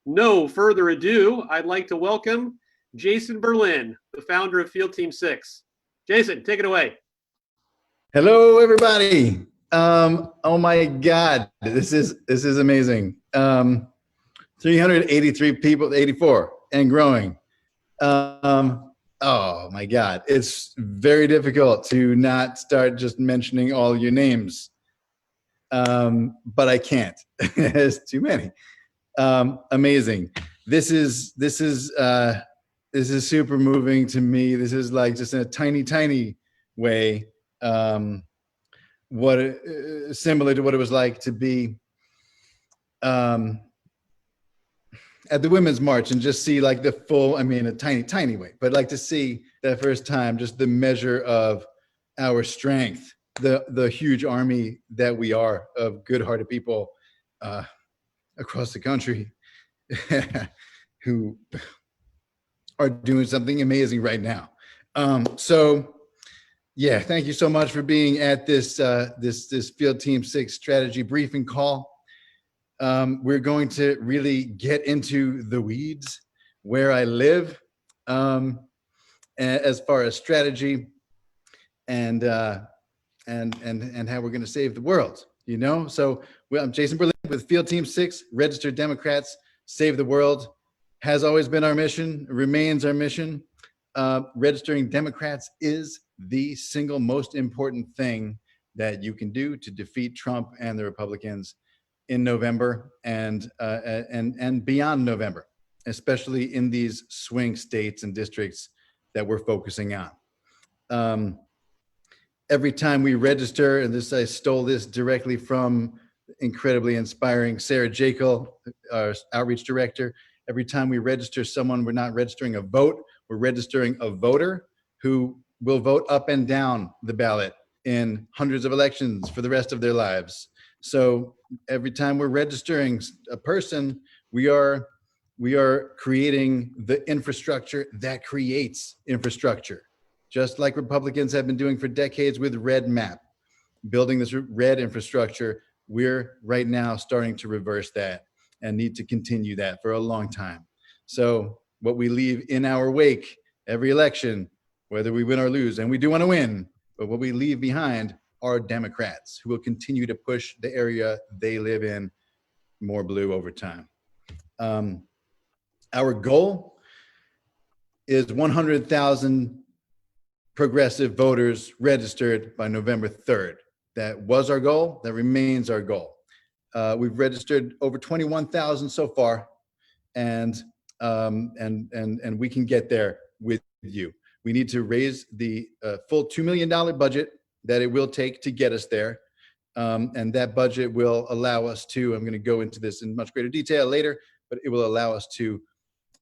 no further ado, I'd like to welcome Jason Berlin, the founder of Field Team 6. Jason, take it away. Hello, everybody. Oh my God, this is amazing. 383 people, 84 and growing. Oh my God, it's very difficult to not start just mentioning all your names. But I can't. There's too many. Amazing. This is super moving to me. This is like just in a tiny way. Similar to what it was like to be at the Women's March and just see like the full, I mean, a tiny way, but like to see that first time, just the measure of our strength, the huge army that we are of good-hearted people across the country who are doing something amazing right now. So yeah, thank you so much for being at this this Field Team 6 Strategy Briefing call. We're going to really get into the weeds where I live as far as strategy and how we're going to save the world. You know, so I'm Jason Berlin with Field Team 6, Registered Democrats, Save the World. Has always been our mission, remains our mission. Registering Democrats is the single most important thing that you can do to defeat Trump and the Republicans in November and beyond November, especially in these swing states and districts that we're focusing on. Every time we register, and I stole this directly from incredibly inspiring Sarah Jekyll, our outreach director. Every time we register someone, we're not registering a vote, we're registering a voter who will vote up and down the ballot in hundreds of elections for the rest of their lives. So every time we're registering a person, we are creating the infrastructure that creates infrastructure, just like Republicans have been doing for decades with Red Map, building this red infrastructure. We're right now starting to reverse that and need to continue that for a long time. So what we leave in our wake every election, whether we win or lose, and we do want to win, but what we leave behind are Democrats who will continue to push the area they live in more blue over time. Our goal is 100,000 progressive voters registered by November 3rd. That was our goal. That remains our goal. We've registered over 21,000 so far, and we can get there with you. We need to raise the full $2 million budget that it will take to get us there. And that budget will allow us to, I'm going to go into this in much greater detail later, but it will allow us to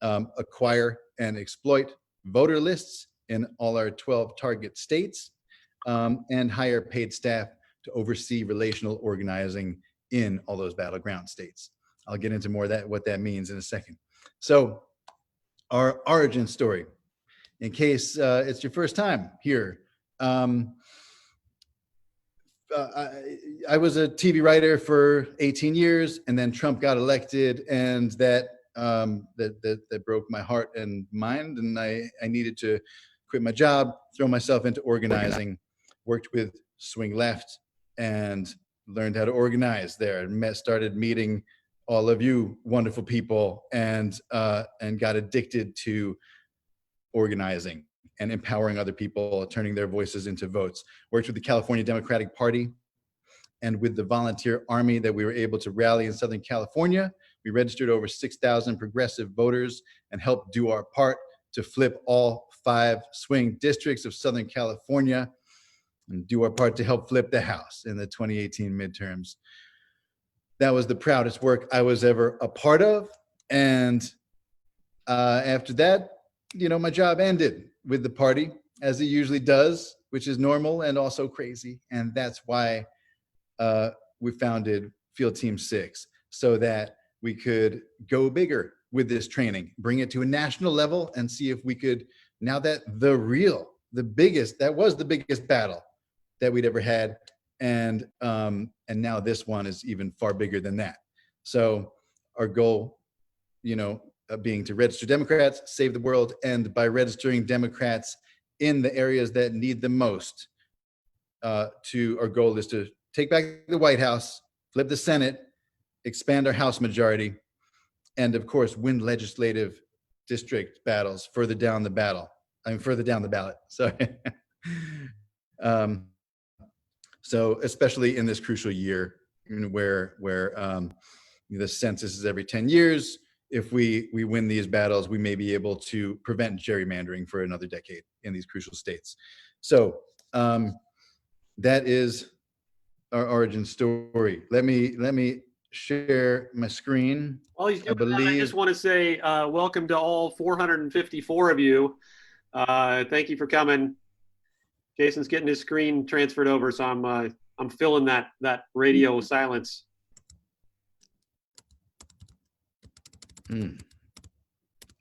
acquire and exploit voter lists in all our 12 target states and hire paid staff to oversee relational organizing in all those battleground states. I'll get into more of that, what that means in a second. So our origin story, in case it's your first time here. I was a TV writer for 18 years, and then Trump got elected, and that broke my heart and mind, and I needed to quit my job, throw myself into organizing, worked with Swing Left, and learned how to organize there. Started meeting all of you wonderful people, and got addicted to organizing and empowering other people, turning their voices into votes. Worked with the California Democratic Party and with the volunteer army that we were able to rally in Southern California. We registered over 6,000 progressive voters and helped do our part to flip all 5 swing districts of Southern California and do our part to help flip the House in the 2018 midterms. That was the proudest work I was ever a part of. And after that, you know, my job ended with the party, as it usually does, which is normal and also crazy. And that's why we founded Field Team 6, so that we could go bigger with this training, bring it to a national level, and see if we could, now that that was the biggest battle that we'd ever had, and now this one is even far bigger than that. So our goal being to register Democrats, save the world, and by registering Democrats in the areas that need the most. Our goal is to take back the White House, flip the Senate, expand our House majority, and of course, win legislative district battles further down the ballot. Sorry. So especially in this crucial year, where the census is every 10 years, if we win these battles, we may be able to prevent gerrymandering for another decade in these crucial states. So that is our origin story. Let me share my screen. While he's doing that, I just want to say welcome to all 454 of you. Thank you for coming. Jason's getting his screen transferred over, so I'm filling that radio silence. Maybe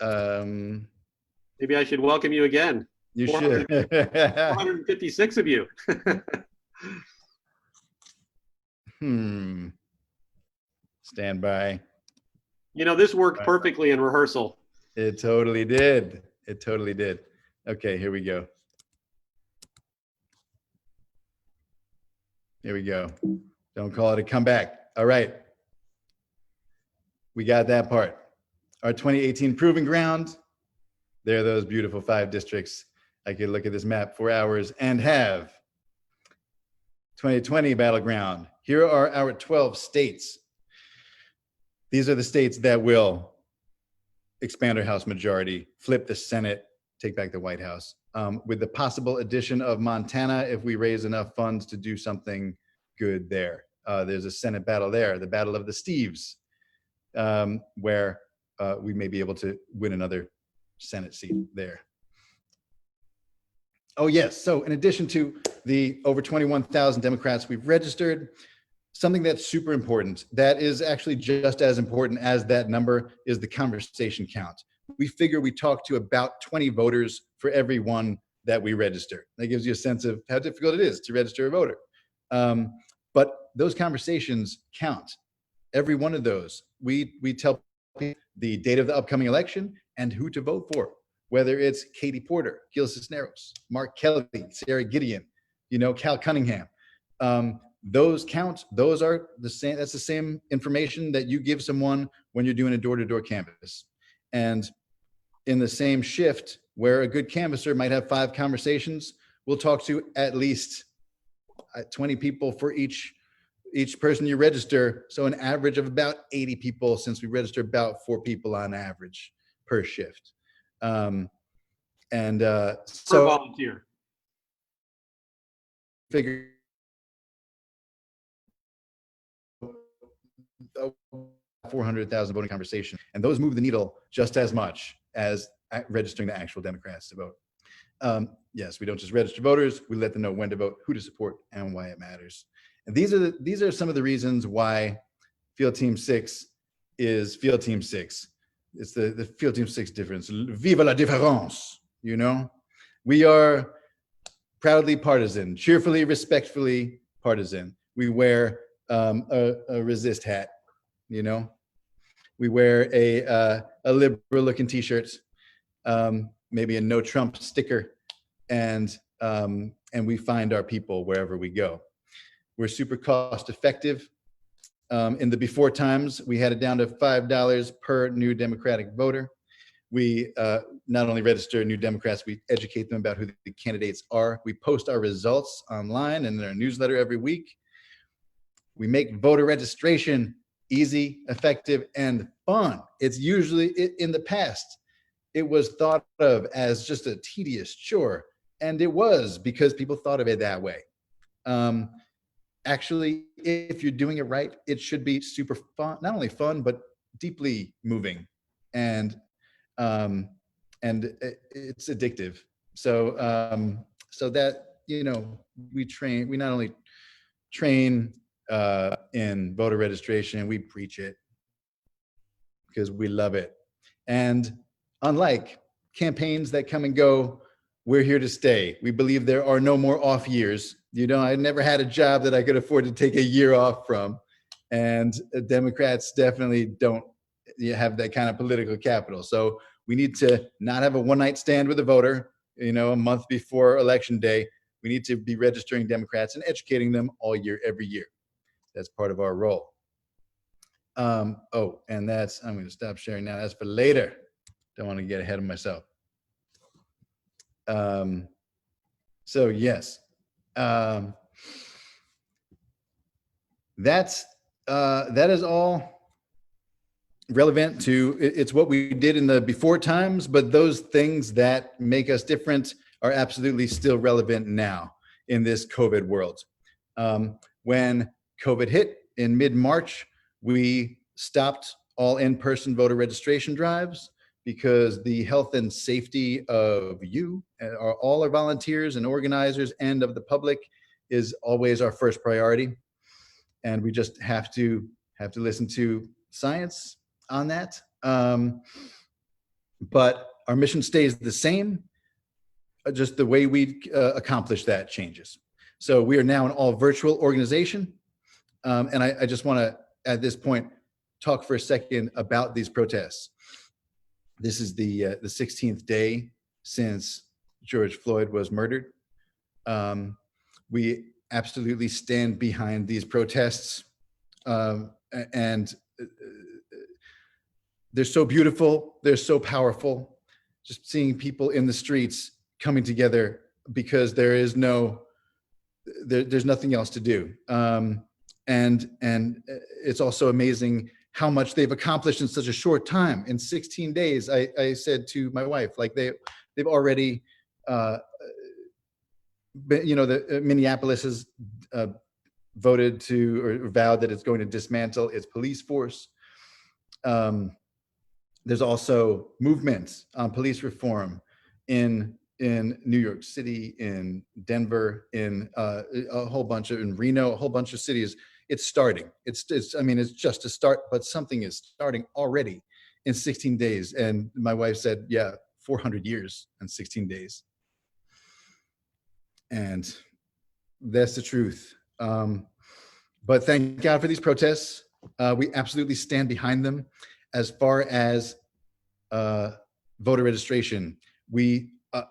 I should welcome you again. You should. 456 of you. Stand by. This worked perfectly in rehearsal. It totally did. Okay, here we go. Don't call it a comeback. All right. We got that part. Our 2018 Proving Ground. There are those beautiful 5 districts. I could look at this map for hours and have 2020 Battleground. Here are our 12 states. These are the states that will expand our House majority, flip the Senate, take back the White House, with the possible addition of Montana if we raise enough funds to do something good there. There's a Senate battle there, the Battle of the Steves, where we may be able to win another Senate seat there. Oh yes, so in addition to the over 21,000 Democrats we've registered, something that's super important, that is actually just as important as that number, is the conversation count. We figure we talk to about 20 voters for every one that we register. That gives you a sense of how difficult it is to register a voter. But those conversations count. Every one of those, we tell people the date of the upcoming election and who to vote for, whether it's Katie Porter, Gil Cisneros, Mark Kelly, Sarah Gideon, Cal Cunningham. Those count. Those are the same. That's the same information that you give someone when you're doing a door-to-door canvass. And in the same shift, where a good canvasser might have 5 conversations, we'll talk to at least 20 people for each person you register. So an average of about 80 people, since we register about 4 people on average per shift. So per volunteer. Figure 400,000 voting conversation, and those move the needle just as much as registering the actual Democrats to vote. Yes, we don't just register voters, we let them know when to vote, who to support, and why it matters. And these are some of the reasons why Field Team 6 is Field Team 6. It's the Field Team 6 difference. Vive la différence, We are proudly partisan, cheerfully, respectfully partisan. We wear a resist hat, We wear a liberal looking t-shirt, maybe a no Trump sticker, and we find our people wherever we go. We're super cost effective. In the before times, we had it down to $5 per new Democratic voter. We not only register new Democrats, we educate them about who the candidates are. We post our results online and in our newsletter every week. We make voter registration easy, effective, and fun. It's usually, in the past, it was thought of as just a tedious chore, and it was because people thought of it that way. Actually, if you're doing it right, it should be super fun, not only fun, but deeply moving, and it's addictive. So that, we not only train in voter registration, we preach it because we love it. And unlike campaigns that come and go, we're here to stay. We believe there are no more off years. I never had a job that I could afford to take a year off from. And Democrats definitely don't you have that kind of political capital. So we need to not have a one-night stand with a voter, a month before election day. We need to be registering Democrats and educating them all year, every year. That's part of our role. And I'm going to stop sharing now. That's for later. Don't want to get ahead of myself. So yes, that is all relevant to, it's what we did in the before times, but those things that make us different are absolutely still relevant now in this COVID world. When COVID hit in mid-March, we stopped all in-person voter registration drives because the health and safety of you, all our volunteers and organizers, and of the public is always our first priority. And we just have to listen to science on that. But our mission stays the same. Just the way we accomplish that changes. So we are now an all virtual organization. And I just want to, at this point, talk for a second about these protests. This is the 16th day since George Floyd was murdered. We absolutely stand behind these protests. And they're so beautiful. They're so powerful. Just seeing people in the streets coming together because there's nothing else to do. And it's also amazing how much they've accomplished in such a short time. In 16 days, I said to my wife, like they've already, Minneapolis has voted to or vowed that it's going to dismantle its police force. There's also movements on police reform in New York City, in Denver, in in Reno, a whole bunch of cities. It's starting. It's just a start, but something is starting already in 16 days. And my wife said, yeah, 400 years and 16 days. And that's the truth. But thank God for these protests. We absolutely stand behind them. As far as voter registration,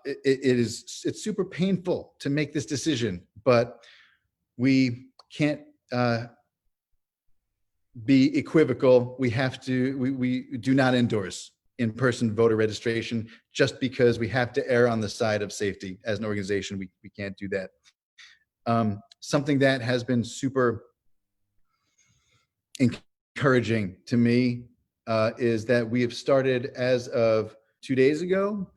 it's super painful to make this decision, but we can't be equivocal. We do not endorse in-person voter registration just because we have to err on the side of safety. As an organization, we can't do that. Something that has been super encouraging to me is that we have started, as of 2 days ago,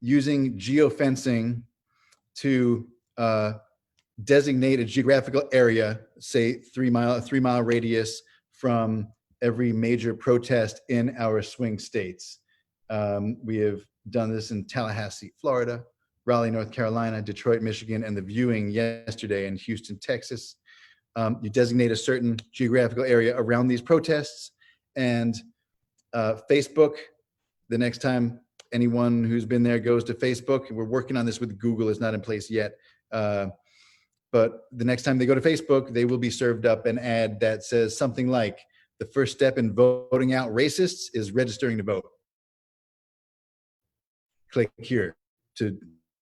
using geofencing to designate a geographical area, say 3 mile radius from every major protest in our swing states. We have done this in Tallahassee, Florida, Raleigh, North Carolina, Detroit, Michigan, and the viewing yesterday in Houston, Texas. You designate a certain geographical area around these protests, and Facebook, the next time anyone who's been there goes to Facebook, and we're working on this with Google, it's not in place yet, but the next time they go to Facebook, they will be served up an ad that says something like, the first step in voting out racists is registering to vote. Click here to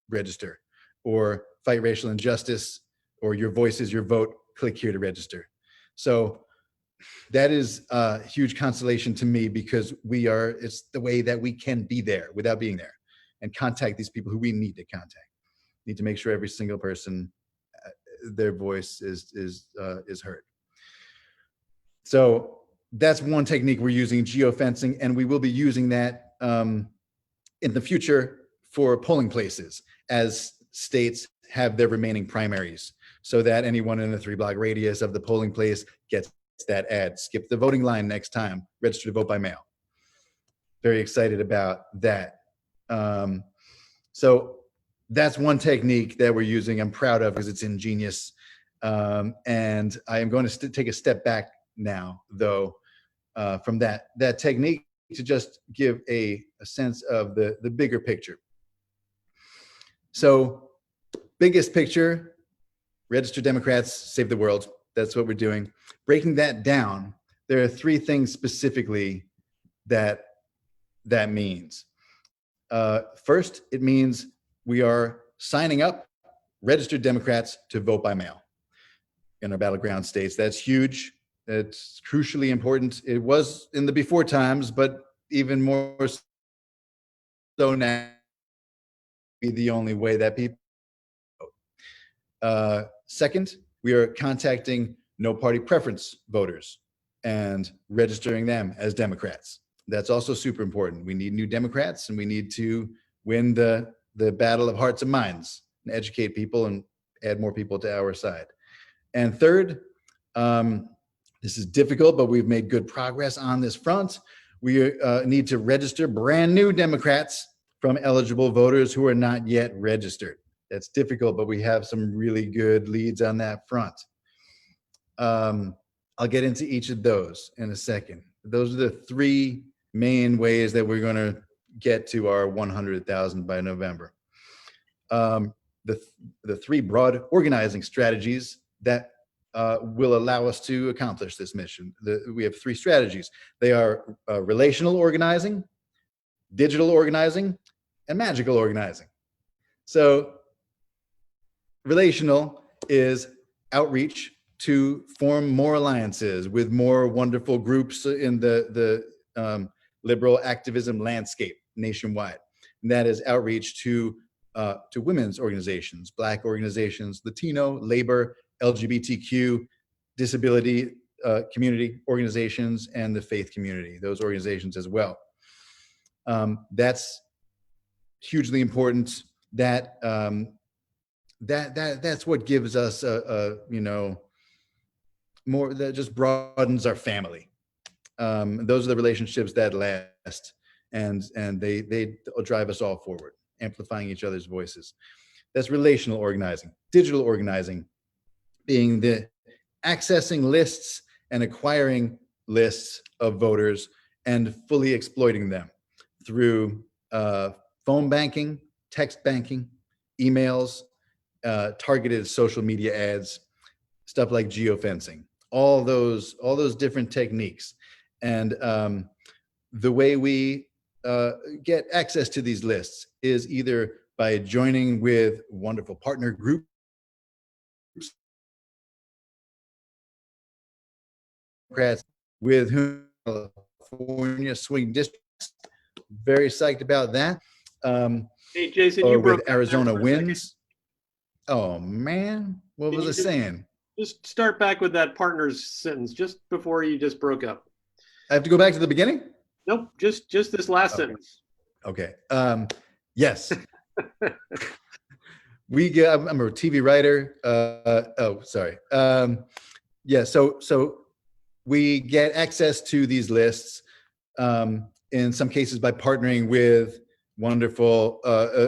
register. Or fight racial injustice, or your voice is your vote, click here to register. So that is a huge consolation to me, because it's the way that we can be there without being there and contact these people who we need to contact. Need to make sure every single person, their voice is heard. So that's one technique we're using, geofencing, and we will be using that in the future for polling places as states have their remaining primaries, so that anyone in a 3-block radius of the polling place gets that ad. Skip the voting line next time, register to vote by mail. Very excited about that. So that's one technique that we're using. I'm proud of because it's ingenious. And I am going to take a step back now, though, from that technique, to just give a sense of the bigger picture. So biggest picture, register Democrats, save the world. That's what we're doing. Breaking that down, there are 3 things specifically that that means. First, it means we are signing up registered Democrats to vote by mail in our battleground states. That's huge. It's crucially important. It was in the before times, but even more so now, be the only way that people vote. Second, we are contacting no party preference voters and registering them as Democrats. That's also super important. We need new Democrats, and we need to win the battle of hearts and minds and educate people and add more people to our side. And third, this is difficult, but we've made good progress on this front. We need to register brand new Democrats from eligible voters who are not yet registered. That's difficult, but we have some really good leads on that front. I'll get into each of those in a second. Those are the three main ways that we're going to get to our 100,000 by November. The three broad organizing strategies that will allow us to accomplish this mission. We have three strategies. They are relational organizing, digital organizing, and magical organizing. So relational is outreach to form more alliances with more wonderful groups in the liberal activism landscape nationwide. And that is outreach to women's organizations, Black organizations, Latino, labor, LGBTQ, disability community organizations, and the faith community, those organizations as well. That's hugely important. That's what gives us more, that just broadens our family. Those are the relationships that last, and they drive us all forward, amplifying each other's voices. That's relational organizing. Digital organizing being the accessing lists and acquiring lists of voters and fully exploiting them through phone banking, text banking, emails, targeted social media ads, stuff like geofencing, all those different techniques. And the way we get access to these lists is either by joining with wonderful partner groups with whom California swing districts, very psyched about that. Hey, Jason, or you broke with up Arizona there for a second. wins. Oh man, what Can was you I saying? Just start back with that partners sentence just before you just broke up. I have to go back to the beginning? Nope, just this last sentence. Okay. Yes. I'm a TV writer. Sorry. Yeah. So we get access to these lists, in some cases by partnering with wonderful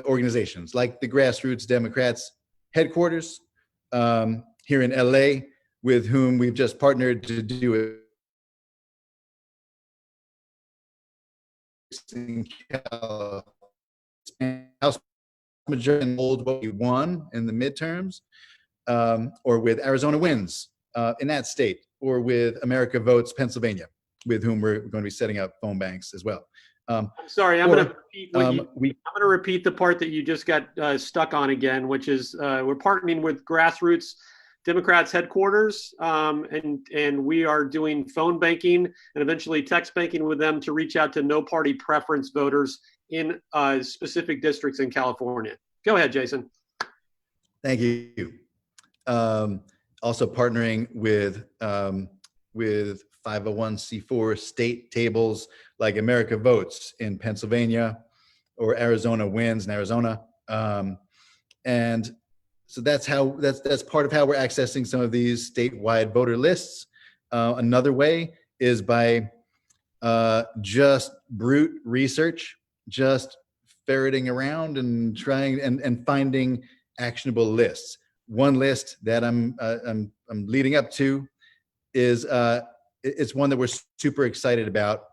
organizations like the Grassroots Democrats headquarters here in LA, with whom we've just partnered to do it. In House majority and hold what we won in the midterms, or with Arizona Wins in that state, or with America Votes Pennsylvania, with whom we're going to be setting up phone banks as well. I'm sorry, I'm going to repeat the part that you just got stuck on again, which is we're partnering with Grassroots Democrats headquarters, and we are doing phone banking and eventually text banking with them to reach out to no party preference voters in specific districts in California. Go ahead, Jason. Thank you. Also partnering with 501c4 state tables like America Votes in Pennsylvania, or Arizona Wins in Arizona. And so that's part of how we're accessing some of these statewide voter lists. Another way is by just brute research, just ferreting around and trying and finding actionable lists. One list that I'm leading up to is it's one that we're super excited about.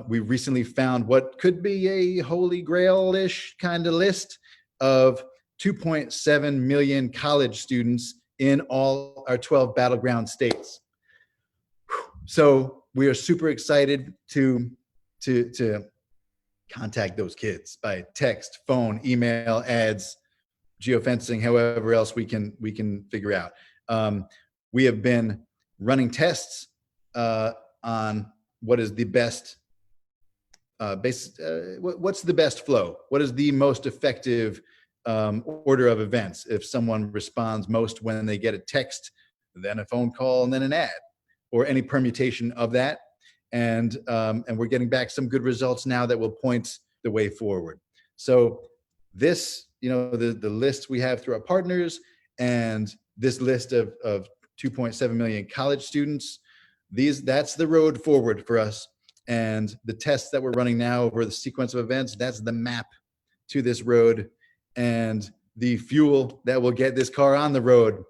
We recently found what could be a holy grail-ish kind of list of 2.7 million college students in all our 12 battleground states. So we are super excited to to contact those kids by text, phone, email, ads, geofencing, however else we can figure out. We have been running tests on what is the best what's the best flow? What is the most effective order of events? If someone responds most when they get a text, then a phone call, and then an ad, or any permutation of that. And we're getting back some good results now that will point the way forward. So this, the list we have through our partners and this list of 2.7 million college students, that's the road forward for us. And the tests that we're running now over the sequence of events, that's the map to this road. And the fuel that will get this car on the road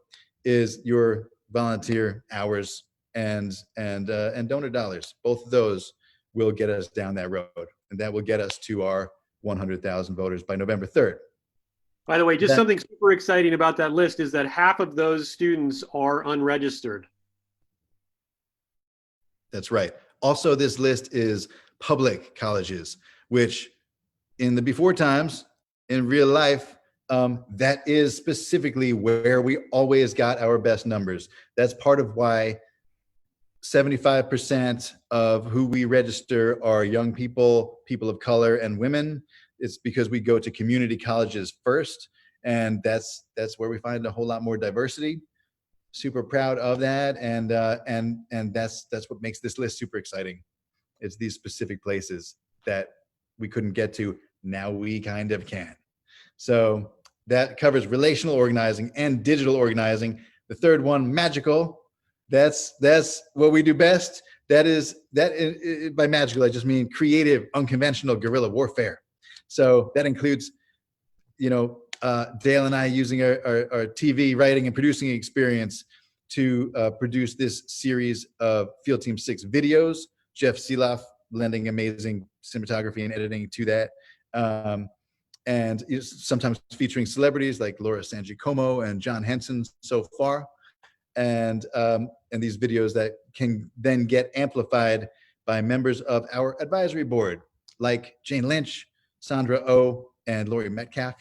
is your volunteer hours and donor dollars. Both of those will get us down that road, and that will get us to our 100,000 voters by November 3rd. By the way, just something super exciting about that list is that half of those students are unregistered. That's right. Also, this list is public colleges, which in the before times, in real life, that is specifically where we always got our best numbers. That's part of why 75% of who we register are young people, people of color, and women. It's because we go to community colleges first, and that's where we find a whole lot more diversity. Super proud of that, and that's what makes this list super exciting. It's these specific places that we couldn't get to. Now we kind of can. So that covers relational organizing and digital organizing. The third one, magical. That's what we do best. That by magical, I just mean creative, unconventional guerrilla warfare. So that includes, Dale and I using our TV writing and producing experience to produce this series of Field Team 6 videos. Jeff Seeloff lending amazing cinematography and editing to that. And sometimes featuring celebrities like Laura San Giacomo and John Henson so far. And these videos that can then get amplified by members of our advisory board, like Jane Lynch, Sandra Oh, and Lori Metcalf.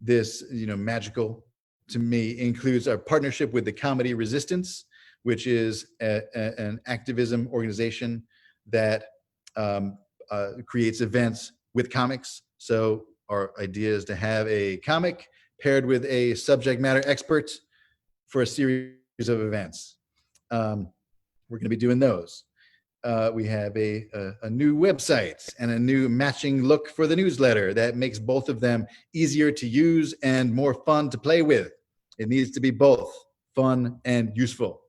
This, magical to me includes our partnership with the Comedy Resistance, which is an activism organization that creates events with comics. So our idea is to have a comic paired with a subject matter expert for a series of events. We're going to be doing those. We have a new website and a new matching look for the newsletter that makes both of them easier to use and more fun to play with. It needs to be both fun and useful.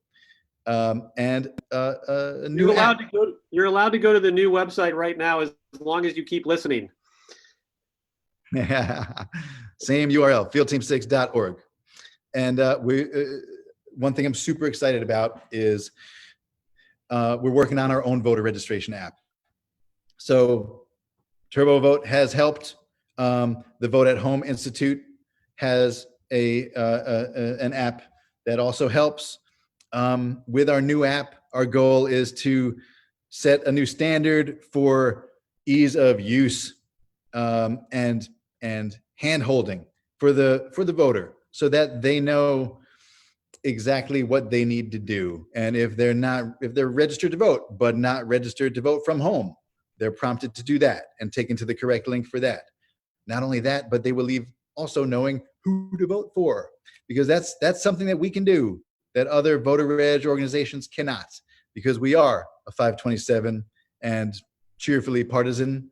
And a new app. You're allowed to go to the new website right now as long as you keep listening. Same URL, fieldteam6.org. And one thing I'm super excited about is we're working on our own voter registration app. So TurboVote has helped. The Vote at Home Institute has an app that also helps. With our new app, our goal is to set a new standard for ease of use and hand-holding for the voter, so that they know exactly what they need to do. And if they're registered to vote but not registered to vote from home, they're prompted to do that and taken to the correct link for that. Not only that, but they will leave also knowing who to vote for, because that's something that we can do that other voter reg organizations cannot, because we are a 527 and cheerfully partisan.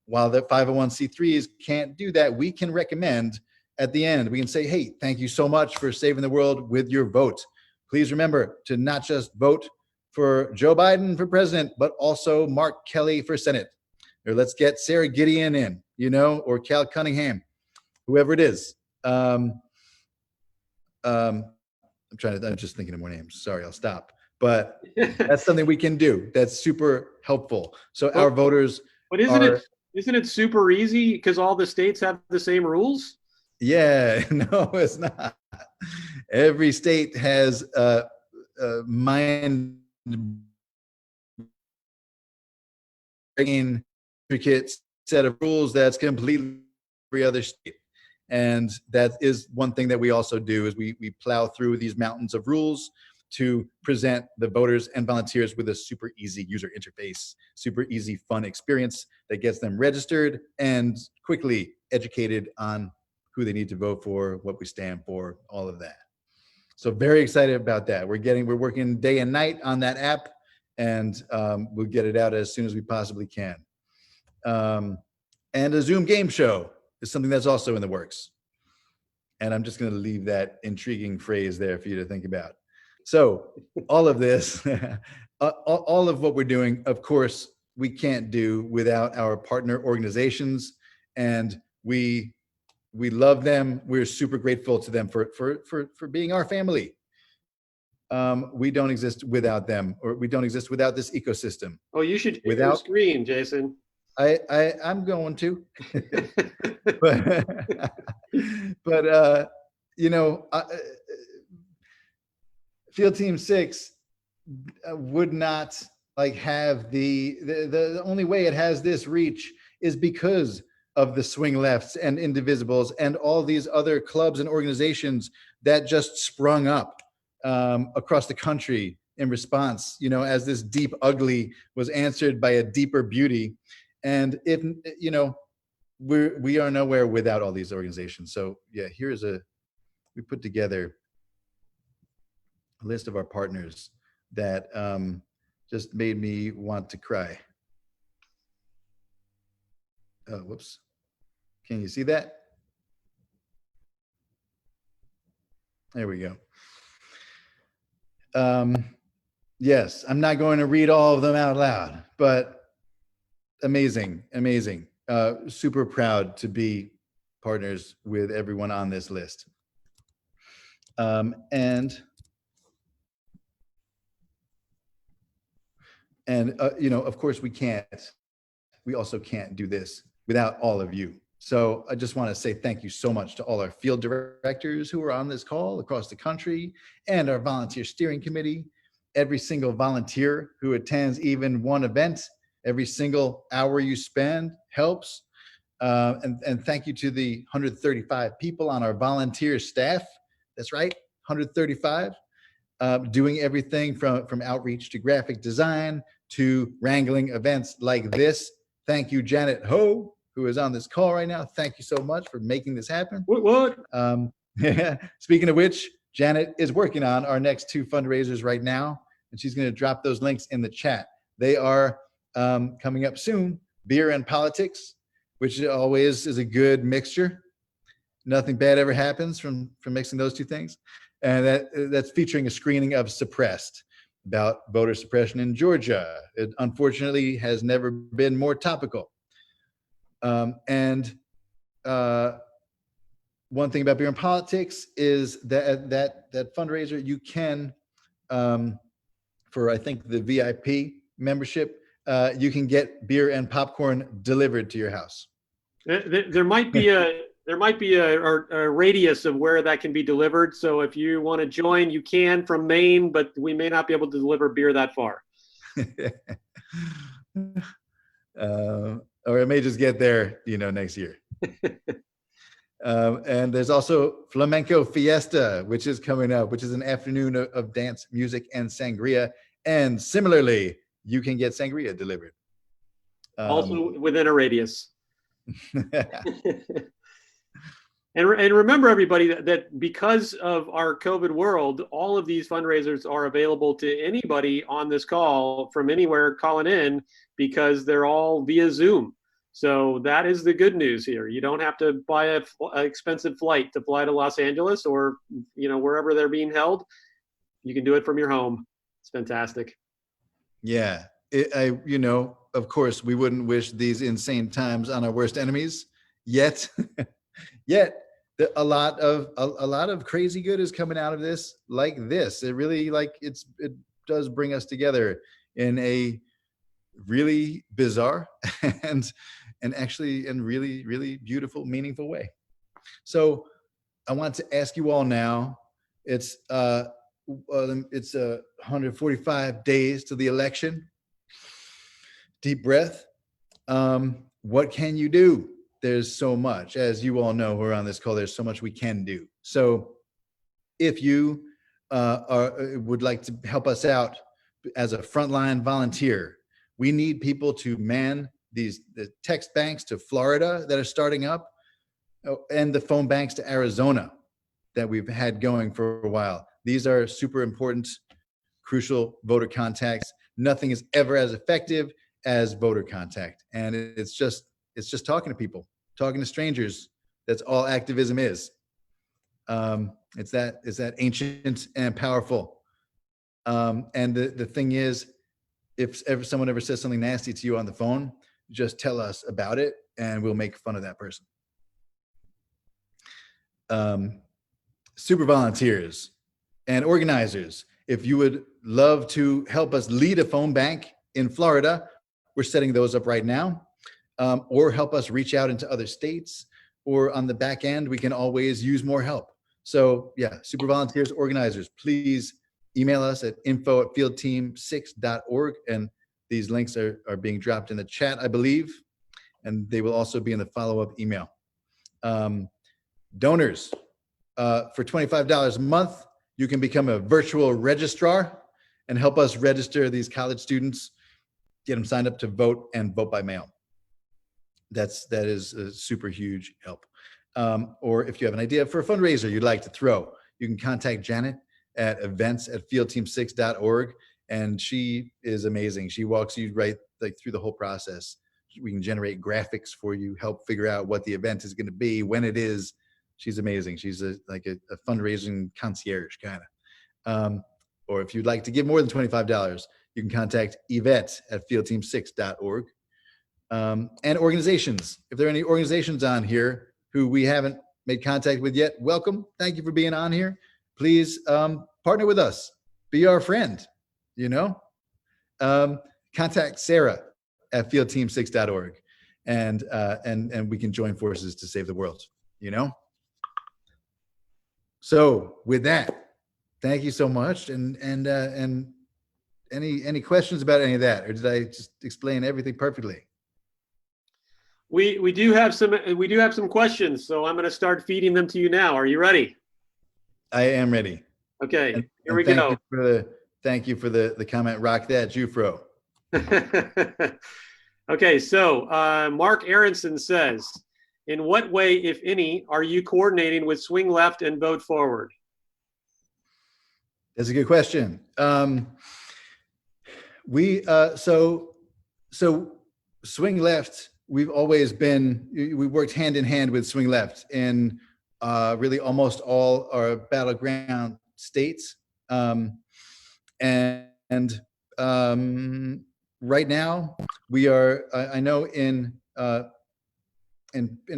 While the 501c3s can't do that, we can recommend at the end. We can say, hey, thank you so much for saving the world with your vote. Please remember to not just vote for Joe Biden for president, but also Mark Kelly for Senate. Or let's get Sarah Gideon in, or Cal Cunningham, whoever it is. I'm just thinking of more names. Sorry, I'll stop. But that's something we can do. That's super helpful. So our voters. But isn't it super easy because all the states have the same rules? Yeah, no, it's not. Every state has mind intricate set of rules that's completely every other state. And that is one thing that we also do is we plow through these mountains of rules to present the voters and volunteers with a super easy user interface, super easy, fun experience that gets them registered and quickly educated on who they need to vote for, what we stand for, all of that. So very excited about that. We're working day and night on that app, and we'll get it out as soon as we possibly can. And a Zoom game show is something that's also in the works. And I'm just going to leave that intriguing phrase there for you to think about. So all of this, all of what we're doing, of course, we can't do without our partner organizations, and we love them. We're super grateful to them for being our family. We don't exist without them, or we don't exist without this ecosystem. Oh, you should share your screen, Jason. I'm going to, but you know, Field Team 6 would not like have the only way it has this reach is because of the Swing Lefts and Indivisibles and all these other clubs and organizations that just sprung up across the country in response, you know, as this deep ugly was answered by a deeper beauty. And if, you know, we are nowhere without all these organizations. So yeah, we put together a list of our partners that just made me want to cry. Oh, whoops. Can you see that? There we go. Yes, I'm not going to read all of them out loud, but amazing, amazing. Super proud to be partners with everyone on this list. And you know, of course we also can't do this without all of you. So I just want to say thank you so much to all our field directors who are on this call across the country, and our volunteer steering committee, every single volunteer who attends even one event. Every single hour you spend helps. And thank you to the 135 people on our volunteer staff. That's right, 135, doing everything from outreach to graphic design to wrangling events like this. Thank you, Janet Ho, who is on this call right now. Thank you so much for making this happen. What? Speaking of which, Janet is working on our next 2 fundraisers right now, and she's going to drop those links in the chat. They are coming up soon. Beer and politics, which always is a good mixture. Nothing bad ever happens from mixing those 2 things. And that's featuring a screening of Suppressed, about voter suppression in Georgia. It unfortunately has never been more topical. And one thing about Beer and Politics is that fundraiser, you can, for I think the VIP membership, you can get beer and popcorn delivered to your house. There might be a radius of where that can be delivered. So if you want to join, you can from Maine, but we may not be able to deliver beer that far. Or it may just get there, you know, next year. And there's also Flamenco Fiesta, which is coming up, which is an afternoon of dance, music, and sangria. And similarly, you can get sangria delivered. Also within a radius. And remember, everybody, that because of our COVID world, all of these fundraisers are available to anybody on this call from anywhere calling in, because they're all via Zoom. So that is the good news here. You don't have to buy an expensive flight to fly to Los Angeles or, you know, wherever they're being held. You can do it from your home. It's fantastic. Yeah, you know, of course, we wouldn't wish these insane times on our worst enemies. Yet a lot of crazy good is coming out of this, like this. It really, like, it does bring us together in a really bizarre and actually in really, really beautiful, meaningful way. So I want to ask you all now, it's 145 days to the election. Deep breath. What can you do? There's so much, as you all know who are on this call, there's so much we can do. So if you would like to help us out as a frontline volunteer, we need people to man the text banks to Florida that are starting up, and the phone banks to Arizona that we've had going for a while. These are super important, crucial voter contacts. Nothing is ever as effective as voter contact. And it's just talking to people, talking to strangers. That's all activism is. It's that ancient and powerful. And the thing is, if someone ever says something nasty to you on the phone, just tell us about it and we'll make fun of that person. Super volunteers and organizers, if you would love to help us lead a phone bank in Florida, we're setting those up right now, or help us reach out into other states, or on the back end, we can always use more help. So yeah, super volunteers, organizers, please email us at info@fieldteam6.org. And these links are being dropped in the chat, I believe, and they will also be in the follow-up email. Donors, for $25 a month, you can become a virtual registrar and help us register these college students, get them signed up to vote and vote by mail. That is a super huge help. Or if you have an idea for a fundraiser you'd like to throw, you can contact Janet at events@fieldteam6.org. And she is amazing. She walks you right through the whole process. We can generate graphics for you, help figure out what the event is going to be, when it is. She's amazing. She's like a fundraising concierge kind of. Or if you'd like to give more than $25, you can contact Yvette@fieldteam6.org. And organizations. If there are any organizations on here who we haven't made contact with yet, welcome. Thank you for being on here. Please partner with us. Be our friend, Contact Sarah at fieldteam6.org, and we can join forces to save the world, So with that, thank you so much. And any questions about any of that, or did I just explain everything perfectly? We do have some questions, so I'm going to start feeding them to you now. Are you ready? I am ready. Okay, here we go. Thank you for the comment. Rock that, Jufro. Okay, so Mark Aronson says, in what way, if any, are you coordinating with Swing Left and Vote Forward? That's a good question. So Swing Left, we worked hand in hand with Swing Left in really almost all our battleground states. Right now we are, I know in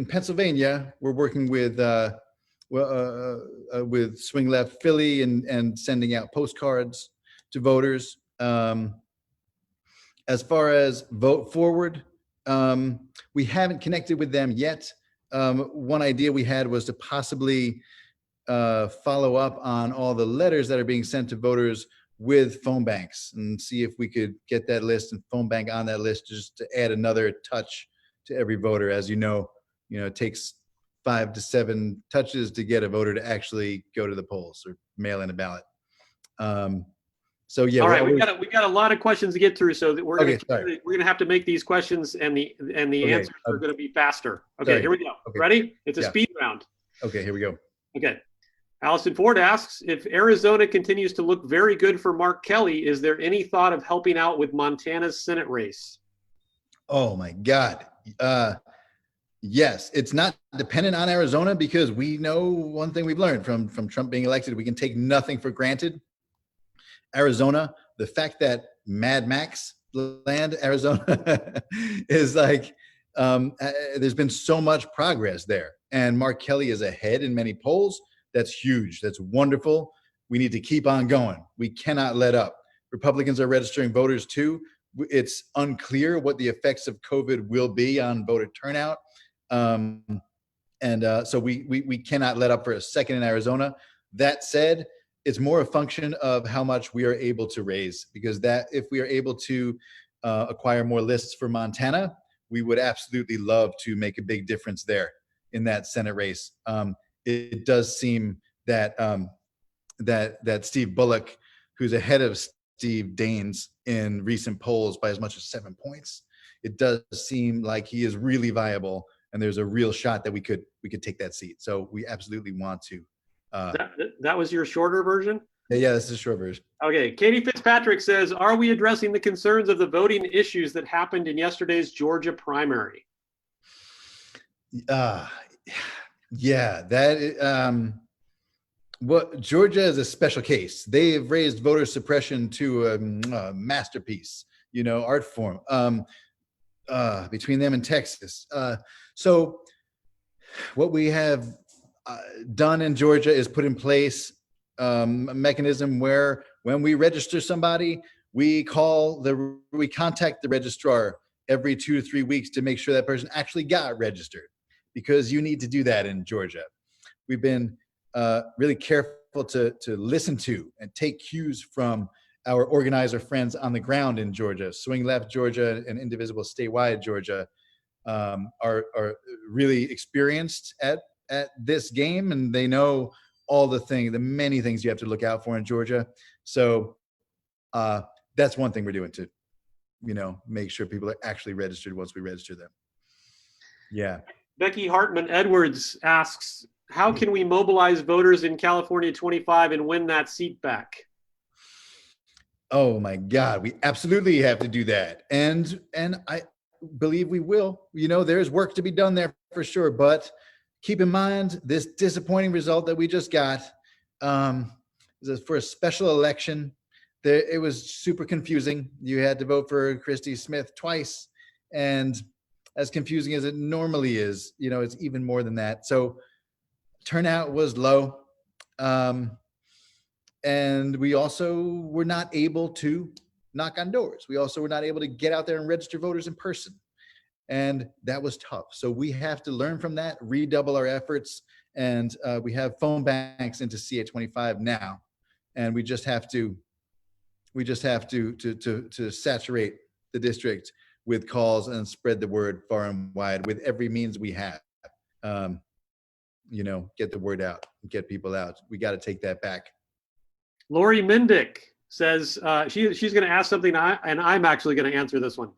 Pennsylvania, we're working with Swing Left Philly and sending out postcards to voters. As far as Vote Forward, we haven't connected with them yet. One idea we had was to possibly follow up on all the letters that are being sent to voters with phone banks and see if we could get that list and phone bank on that list, just to add another touch to every voter. As you know, it takes 5 to 7 touches to get a voter to actually go to the polls or mail in a ballot. So yeah. All right, we got a lot of questions to get through, so that we're gonna have to make these questions and the answers are gonna be faster. Okay, here we go. Okay. Ready? It's a speed round. Okay, here we go. Okay. Allison Ford asks, if Arizona continues to look very good for Mark Kelly, is there any thought of helping out with Montana's Senate race? Oh my God. Yes, it's not dependent on Arizona, because we know one thing we've learned from Trump being elected: we can take nothing for granted. Arizona, the fact that Mad Max land Arizona is like, there's been so much progress there, and Mark Kelly is ahead in many polls. That's huge. That's wonderful. We need to keep on going. We cannot let up. Republicans are registering voters too. It's unclear what the effects of COVID will be on voter turnout. So we cannot let up for a second in Arizona. That said, it's more a function of how much we are able to raise, because that if we are able to acquire more lists for Montana, we would absolutely love to make a big difference there in that Senate race. It does seem that that Steve Bullock, who's ahead of Steve Daines in recent polls by as much as 7 points, it does seem like he is really viable, and there's a real shot that we could take that seat. So we absolutely want to. That was your shorter version? Yeah, this is a short version. Okay. Katie Fitzpatrick says, are we addressing the concerns of the voting issues that happened in yesterday's Georgia primary? Yeah, that what Georgia is a special case. They've raised voter suppression to a masterpiece, art form. Between them and Texas. So what we have done in Georgia is put in place a mechanism where when we register somebody, we contact the registrar every 2 to 3 weeks to make sure that person actually got registered, because you need to do that in Georgia. We've been really careful to listen to and take cues from our organizer friends on the ground in Georgia. Swing Left Georgia and Indivisible Statewide Georgia are really experienced at this game, and they know all the many things you have to look out for in Georgia. So that's one thing we're doing to, make sure people are actually registered once we register them. Yeah. Becky Hartman Edwards asks, how can we mobilize voters in California 25 and win that seat back? Oh my God, we absolutely have to do that. And I believe we will. There's work to be done there for sure. But keep in mind, this disappointing result that we just got is for a special election. It was super confusing. You had to vote for Christy Smith twice. And as confusing as it normally is, it's even more than that. So turnout was low. And we also were not able to knock on doors. We also were not able to get out there and register voters in person. And that was tough. So we have to learn from that, redouble our efforts. And we have phone banks into CA25 now. And we just have to saturate the district with calls and spread the word far and wide with every means we have. Get the word out, get people out. We got to take that back. Lori Mindick says she's going to ask something, and I'm actually going to answer this one.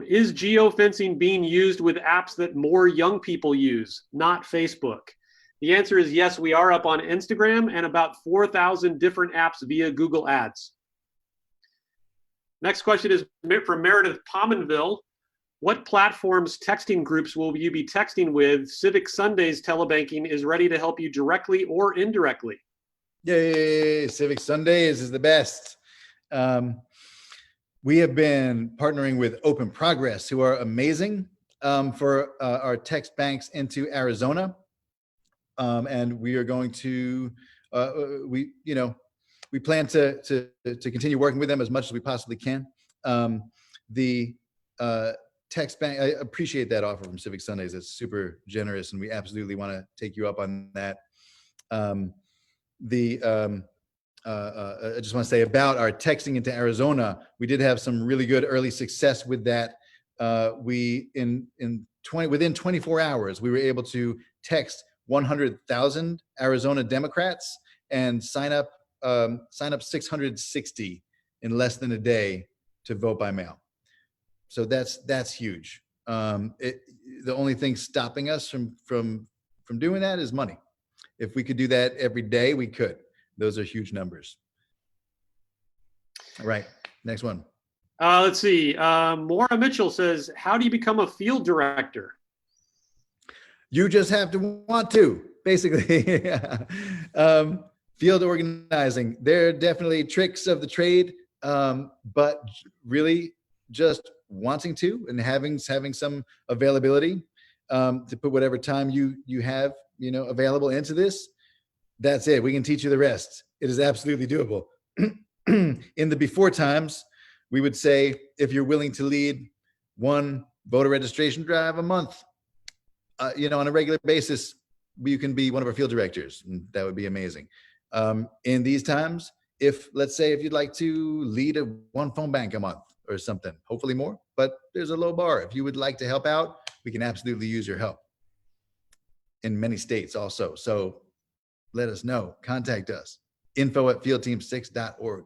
Is geofencing being used with apps that more young people use, not Facebook? The answer is yes, we are up on Instagram and about 4,000 different apps via Google Ads. Next question is from Meredith Pominville. What platforms texting groups will you be texting with? Civic Sundays telebanking is ready to help you directly or indirectly. Yay, Civic Sundays is the best. We have been partnering with Open Progress, who are amazing for our text banks into Arizona. And we are going to, we plan to continue working with them as much as we possibly can. The text bank, I appreciate that offer from Civic Sundays. It's super generous, and we absolutely want to take you up on that. I just want to say about our texting into Arizona, we did have some really good early success with that. Within 24 hours, we were able to text 100,000 Arizona Democrats and sign up 660 in less than a day to vote by mail. So that's huge. The only thing stopping us from doing that is money. If we could do that every day, we could. Those are huge numbers. All right, next one. Let's see. Maura Mitchell says, how do you become a field director? You just have to want to, basically. Field organizing. There are definitely tricks of the trade, but really just wanting to and having some availability to put whatever time you have available into this. That's it. We can teach you the rest. It is absolutely doable. In the before times, we would say, if you're willing to lead one voter registration drive a month, on a regular basis, you can be one of our field directors. And that would be amazing. In these times, let's say if you'd like to lead one phone bank a month or something, hopefully more, but there's a low bar. If you would like to help out, we can absolutely use your help in many states also. So let us know. Contact us. info@fieldteam6.org.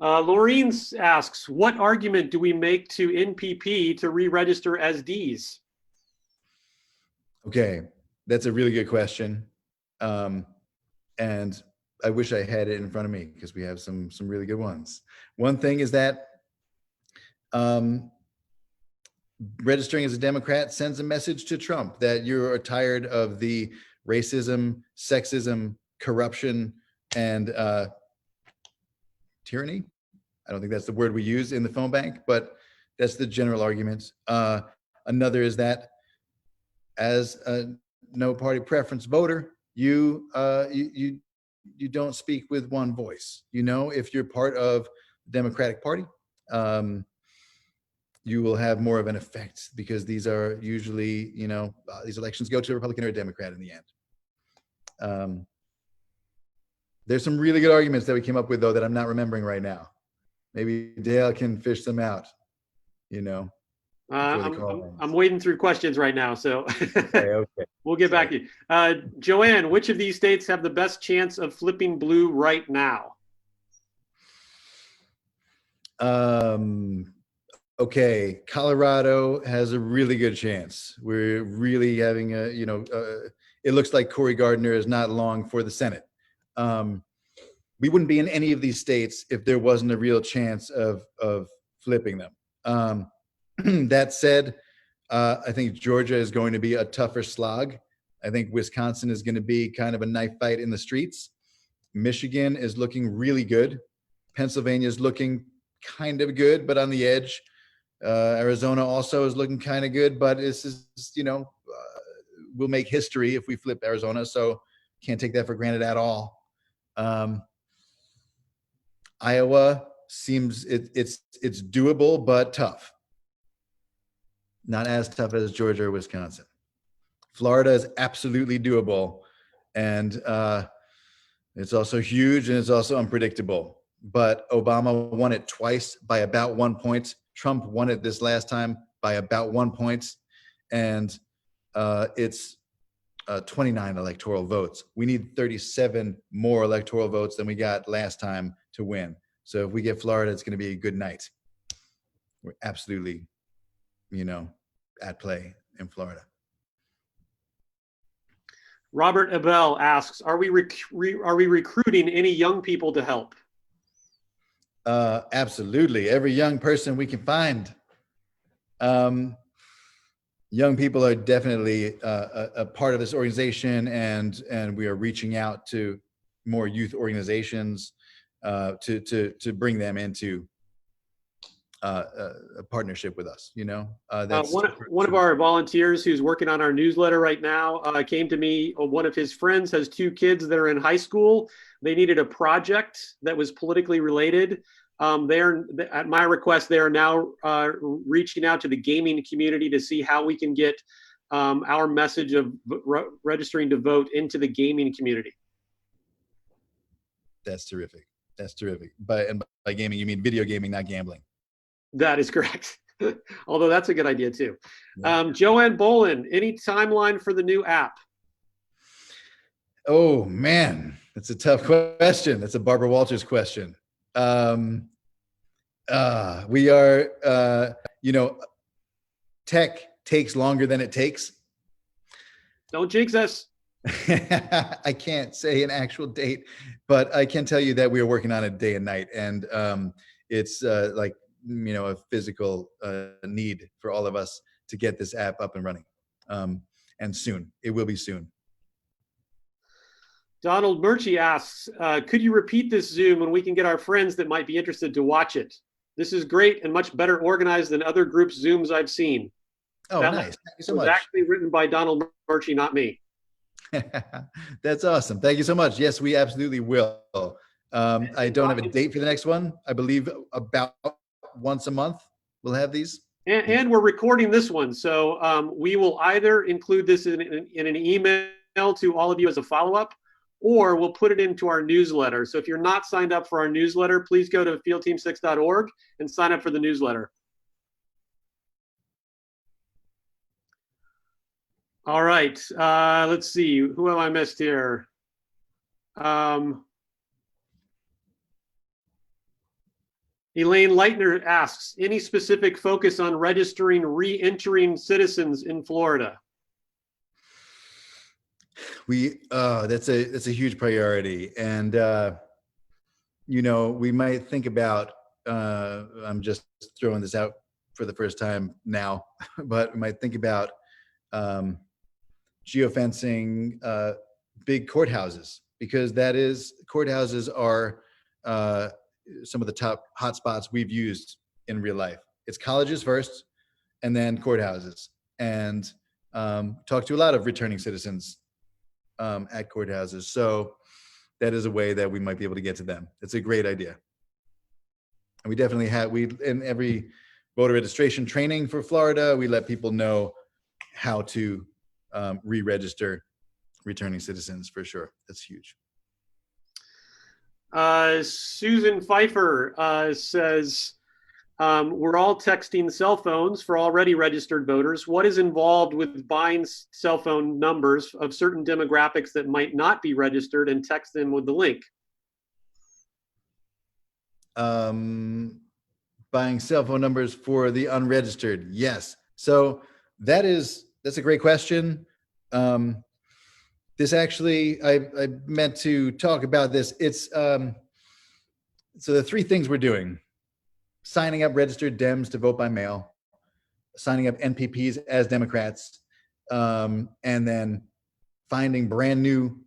Laureen asks, what argument do we make to NPP to re-register as Ds? Okay, that's a really good question. And I wish I had it in front of me because we have some really good ones. One thing is that registering as a Democrat sends a message to Trump that you are tired of the racism, sexism, corruption, and tyranny. I don't think that's the word we use in the phone bank, but that's the general argument. Another is that as a no party preference voter, you don't speak with one voice. You know, if you're part of the Democratic Party, you will have more of an effect because these are usually, these elections go to a Republican or a Democrat in the end. There's some really good arguments that we came up with, though, that I'm not remembering right now. Maybe Dale can fish them out, I'm wading through questions right now, so okay. We'll get back to you. Joanne, which of these states have the best chance of flipping blue right now? Okay, Colorado has a really good chance. We're really having it looks like Cory Gardner is not long for the Senate. We wouldn't be in any of these states if there wasn't a real chance of flipping them. That said, I think Georgia is going to be a tougher slog. I think Wisconsin is going to be kind of a knife fight in the streets. Michigan is looking really good. Pennsylvania is looking kind of good, but on the edge. Arizona also is looking kind of good, but this is, we'll make history if we flip Arizona, so can't take that for granted at all. Iowa seems it's doable, but tough. Not as tough as Georgia or Wisconsin. Florida is absolutely doable, and it's also huge and it's also unpredictable. But Obama won it twice by about 1 point. Trump won it this last time by about 1 point, and it's 29 electoral votes. We need 37 more electoral votes than we got last time to win. So if we get Florida, it's going to be a good night. We're absolutely, at play in Florida. Robert Abel asks, are we recruiting any young people to help? Absolutely. Every young person we can find. Young people are definitely a part of this organization, and we are reaching out to more youth organizations to bring them into a partnership with us. That's one of our volunteers who's working on our newsletter right now came to me. One of his friends has 2 kids that are in high school. They needed a project that was politically related. They're at my request. They are now reaching out to the gaming community to see how we can get our message of registering to vote into the gaming community. That's terrific. That's terrific. By gaming, you mean video gaming, not gambling. That is correct. Although that's a good idea too. Yeah. Joanne Bolin, any timeline for the new app? Oh man, that's a tough question. That's a Barbara Walters question. We are, tech takes longer than it takes. Don't jinx us. I can't say an actual date, but I can tell you that we are working on it day and night, and it's a physical need for all of us to get this app up and running, and soon. It will be soon. Donald Murchie asks, could you repeat this Zoom when we can get our friends that might be interested to watch it? This is great and much better organized than other groups' Zooms I've seen. Oh, nice. Thank you so much. It was actually written by Donald Murchie, not me. That's awesome. Thank you so much. Yes, we absolutely will. I don't have a date for the next one. I believe about once a month we'll have these. And we're recording this one. So we will either include this in an email to all of you as a follow-up, or we'll put it into our newsletter. So if you're not signed up for our newsletter, please go to fieldteam6.org and sign up for the newsletter. All right, let's see, who have I missed here? Elaine Leitner asks, any specific focus on registering re-entering citizens in Florida? That's a huge priority. And, we might think about, I'm just throwing this out for the first time now, but we might think about geofencing big courthouses, because courthouses are some of the top hotspots we've used in real life. It's colleges first, and then courthouses, and talk to a lot of returning citizens at courthouses. So that is a way that we might be able to get to them. It's a great idea. And we definitely in every voter registration training for Florida, we let people know how to re-register returning citizens, for sure. That's huge. Susan Pfeiffer says, we're all texting cell phones for already registered voters. What is involved with buying cell phone numbers of certain demographics that might not be registered and text them with the link? Buying cell phone numbers for the unregistered. Yes. So that's a great question. This actually, I meant to talk about this. It's, so the three things we're doing: signing up registered Dems to vote by mail, signing up NPPs as Democrats, and then finding brand new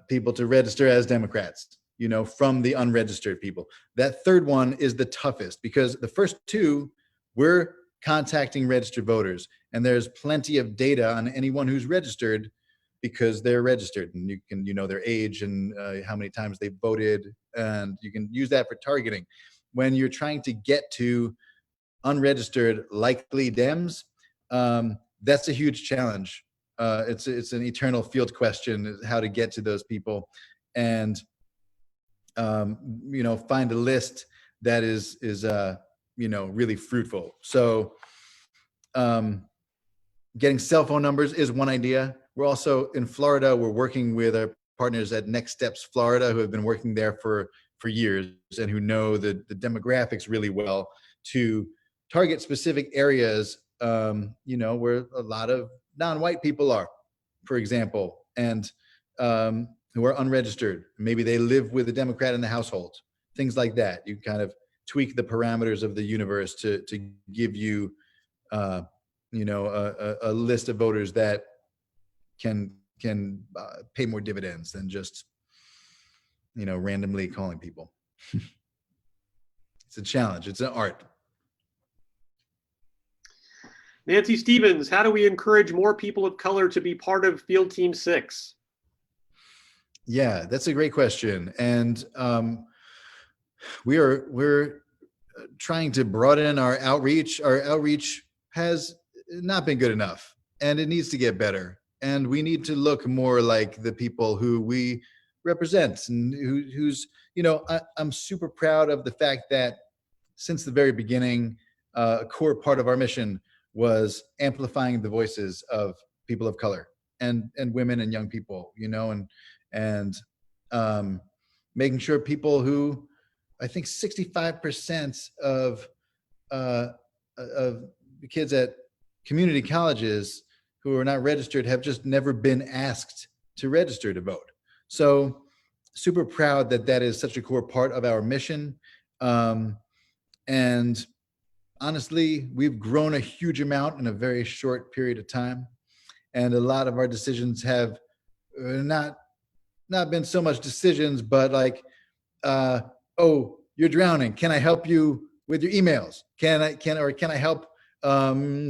people to register as Democrats, from the unregistered people. That third one is the toughest, because the first two, we're contacting registered voters, and there's plenty of data on anyone who's registered because they're registered, and you can, their age and how many times they voted, and you can use that for targeting. When you're trying to get to unregistered likely Dems, that's a huge challenge. It's an eternal field question, how to get to those people, and find a list that is really fruitful. So getting cell phone numbers is one idea. We're also in Florida. We're working with our partners at Next Steps Florida, who have been working there for years and who know the demographics really well, to target specific areas, where a lot of non-white people are, for example, and who are unregistered. Maybe they live with a Democrat in the household, things like that. You kind of tweak the parameters of the universe to give you, a list of voters that can pay more dividends than just, randomly calling people. It's a challenge. It's an art. Nancy Stevens, how do we encourage more people of color to be part of Field Team 6? Yeah, that's a great question. And we're trying to broaden our outreach. Our outreach has not been good enough, and it needs to get better. And we need to look more like the people who we represent, and who's, I'm super proud of the fact that since the very beginning, a core part of our mission was amplifying the voices of people of color and women and young people, and making sure people who, I think 65% of the kids at community colleges who are not registered have just never been asked to register to vote. So super proud that is such a core part of our mission. And honestly, we've grown a huge amount in a very short period of time. And a lot of our decisions have not been so much decisions, but like, oh, you're drowning. Can I help you with your emails? Can I help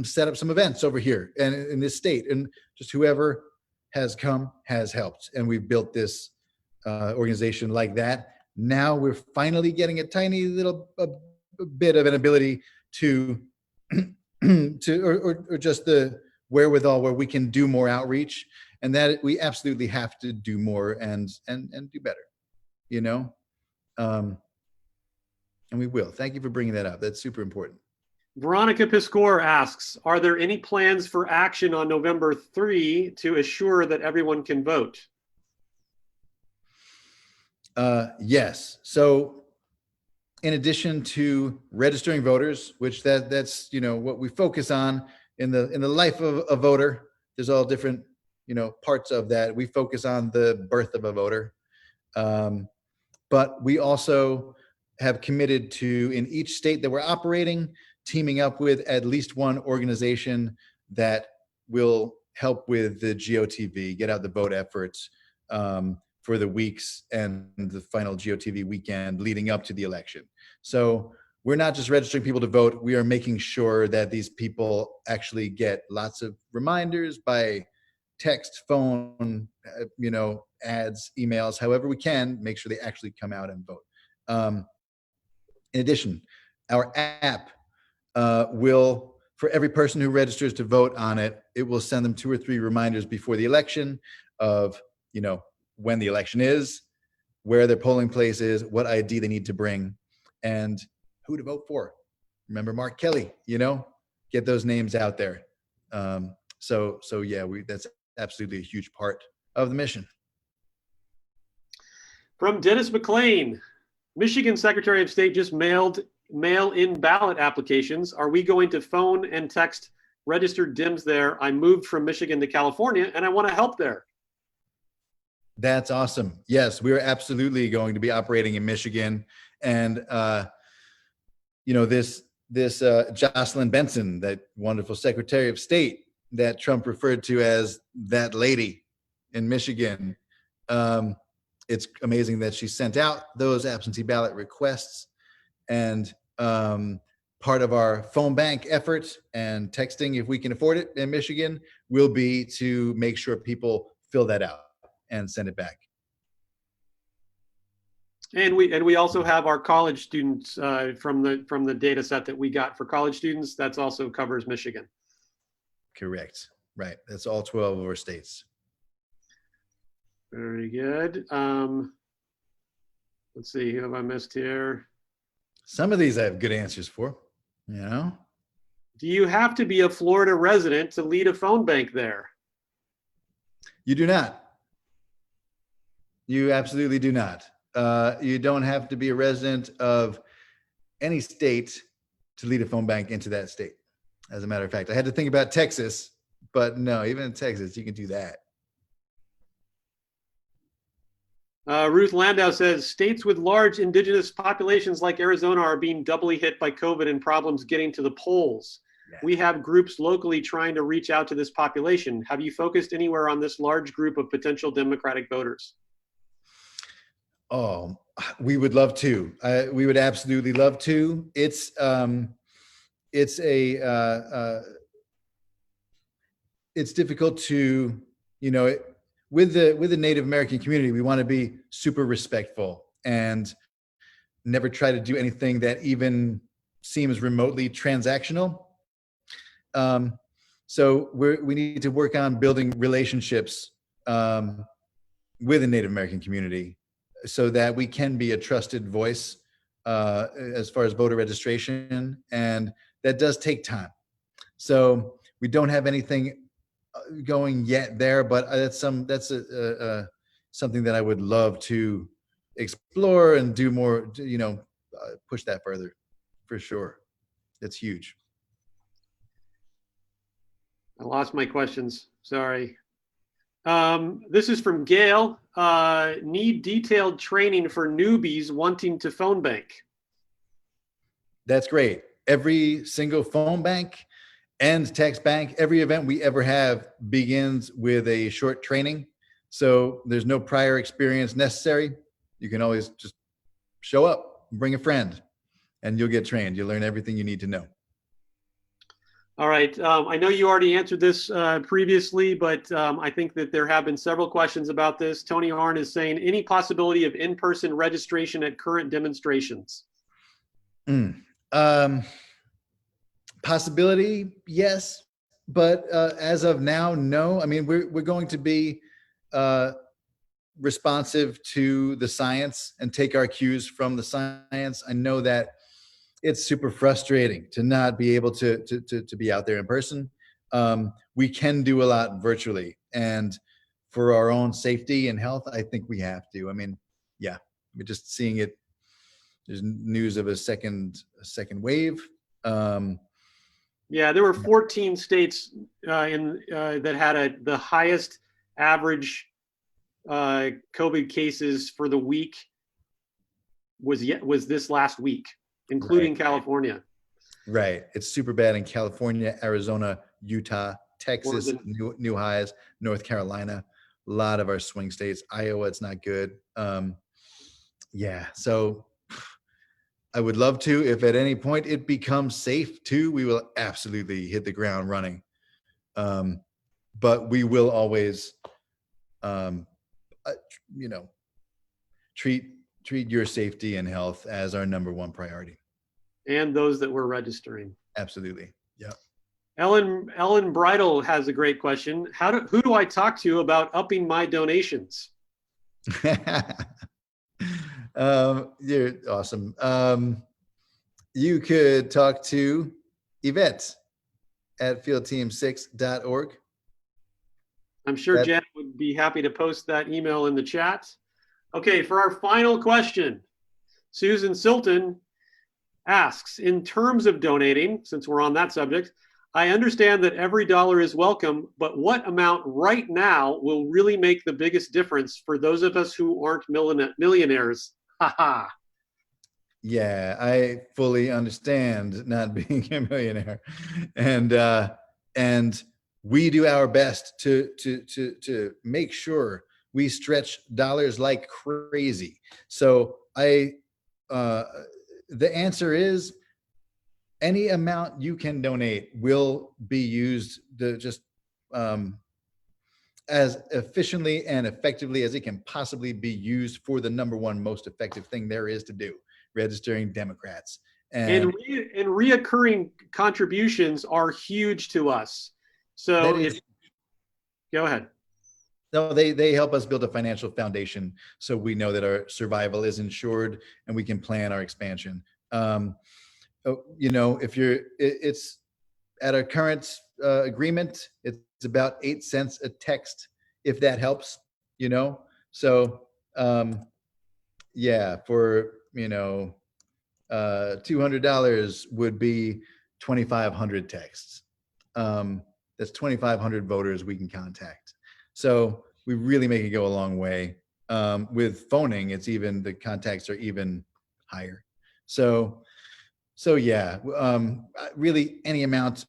set up some events over here and in this state? And just whoever has come has helped. And we've built this organization like that. Now we're finally getting a tiny little bit of an ability to or just the wherewithal where we can do more outreach. and that we absolutely have to do more and do better, you know, and we will. Thank you for bringing that up. That's super important. Veronica Piscor asks, are there any plans for action on November 3 to assure that everyone can vote? Yes. So in addition to registering voters, which that's, you know, what we focus on in the life of a voter, there's all different, you know, parts of that. We focus on the birth of a voter. But we also have committed to, in each state that we're operating, teaming up with at least one organization that will help with the GOTV, get out the vote efforts for the weeks and the final GOTV weekend leading up to the election. So we're not just registering people to vote, we are making sure that these people actually get lots of reminders by text, phone, you know, ads, emails, however we can, make sure they actually come out and vote. In addition, our app will, for every person who registers to vote on it, it will send them 2 or 3 reminders before the election of, you know, when the election is, where their polling place is, what ID they need to bring, and who to vote for. Remember Mark Kelly, you know, get those names out there. So yeah, that's absolutely a huge part of the mission. From Dennis McLean, Michigan Secretary of State just mailed mail-in ballot applications. Are we going to phone and text registered Dems there? I moved from Michigan to California and I want to help there. That's awesome. Yes, we're absolutely going to be operating in Michigan. And, you know, this Jocelyn Benson, that wonderful Secretary of State that Trump referred to as that lady in Michigan. It's amazing that she sent out those absentee ballot requests, and part of our phone bank effort and texting, if we can afford it in Michigan, will be to make sure people fill that out and send it back. And we also have our college students from the data set that we got for college students. That's also covers Michigan. Correct. Right. That's all 12 of our states. Very good. Let's see, who have I missed here? Some of these I have good answers for, you know. Do you have to be a Florida resident to lead a phone bank there? You do not. You absolutely do not. You don't have to be a resident of any state to lead a phone bank into that state. As a matter of fact, I had to think about Texas, but no, even in Texas, you can do that. Ruth Landau says, states with large indigenous populations like Arizona are being doubly hit by COVID and problems getting to the polls. Yeah. We have groups locally trying to reach out to this population. Have you focused anywhere on this large group of potential Democratic voters? Oh, we would love to. We would absolutely love to. It's difficult to, you know, with the Native American community, we want to be super respectful and never try to do anything that even seems remotely transactional. So we need to work on building relationships with the Native American community so that we can be a trusted voice as far as voter registration, and that does take time. So we don't have anything going yet there, but that's something that I would love to explore and do more, you know, push that further for sure. It's huge. I lost my questions. Sorry. This is from Gail. Need detailed training for newbies wanting to phone bank. That's great. Every single phone bank and text bank, every event we ever have begins with a short training. So there's no prior experience necessary. You can always just show up, bring a friend, and you'll get trained. You'll learn everything you need to know. All right. I know you already answered this previously, but I think that there have been several questions about this. Tony Harn is saying, any possibility of in-person registration at current demonstrations? Possibility, yes, as of now, no. I mean, we're going to be responsive to the science and take our cues from the science. I know that it's super frustrating to not be able to be out there in person. We can do a lot virtually, and for our own safety and health, I think we have to. I mean, yeah, we're just seeing it. There's news of a second wave. Yeah, there were 14 states that had the highest average COVID cases for the week was this last week, including California. Right. It's super bad in California, Arizona, Utah, Texas, Oregon. new highs, North Carolina, a lot of our swing states. Iowa, it's not good. Yeah. So I would love to, if at any point it becomes safe too, we will absolutely hit the ground running. But we will always, you know, treat your safety and health as our number one priority. And those that were registering. Absolutely. Yeah. Ellen Bridle has a great question. Who do I talk to about upping my donations? You're awesome. You could talk to Yvette at fieldteam6.org. I'm sure Jen would be happy to post that email in the chat. Okay, for our final question, Susan Silton asks, in terms of donating, since we're on that subject, I understand that every dollar is welcome, but what amount right now will really make the biggest difference for those of us who aren't millionaires? Haha. Yeah, I fully understand not being a millionaire, and we do our best to make sure we stretch dollars like crazy. So the answer is any amount you can donate will be used to just as efficiently and effectively as it can possibly be used for the number one most effective thing there is to do: registering Democrats. And reoccurring contributions are huge to us. So go ahead. No, they help us build a financial foundation so we know that our survival is insured and we can plan our expansion. If it's at our current agreement, it's about 8 cents a text, if that helps, So, yeah, for, $200 would be 2,500 texts. That's 2,500 voters we can contact. So we really make it go a long way. With phoning, the contacts are even higher. So yeah, really any amount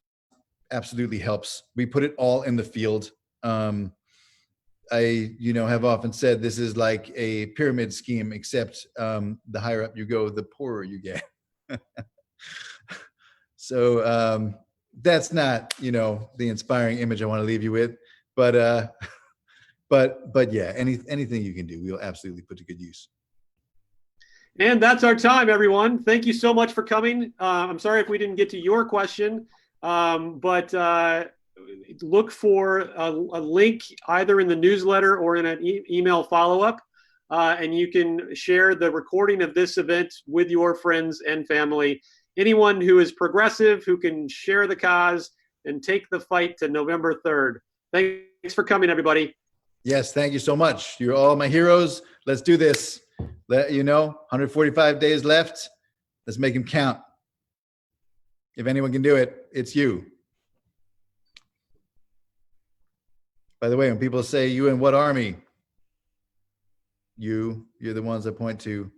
absolutely helps. We put it all in the field. I, have often said this is like a pyramid scheme, except the higher up you go, the poorer you get. So that's not, the inspiring image I want to leave you with, but yeah, anything you can do, we'll absolutely put to good use. And that's our time, everyone. Thank you so much for coming. I'm sorry if we didn't get to your question, but look for a link either in the newsletter or in an email follow-up, and you can share the recording of this event with your friends and family. Anyone who is progressive, who can share the cause and take the fight to November 3rd. Thanks for coming, everybody. Yes, thank you so much. You're all my heroes. Let's do this. 145 days left. Let's make them count. If anyone can do it, it's you. By the way, when people say you in what army, you're the ones I point to.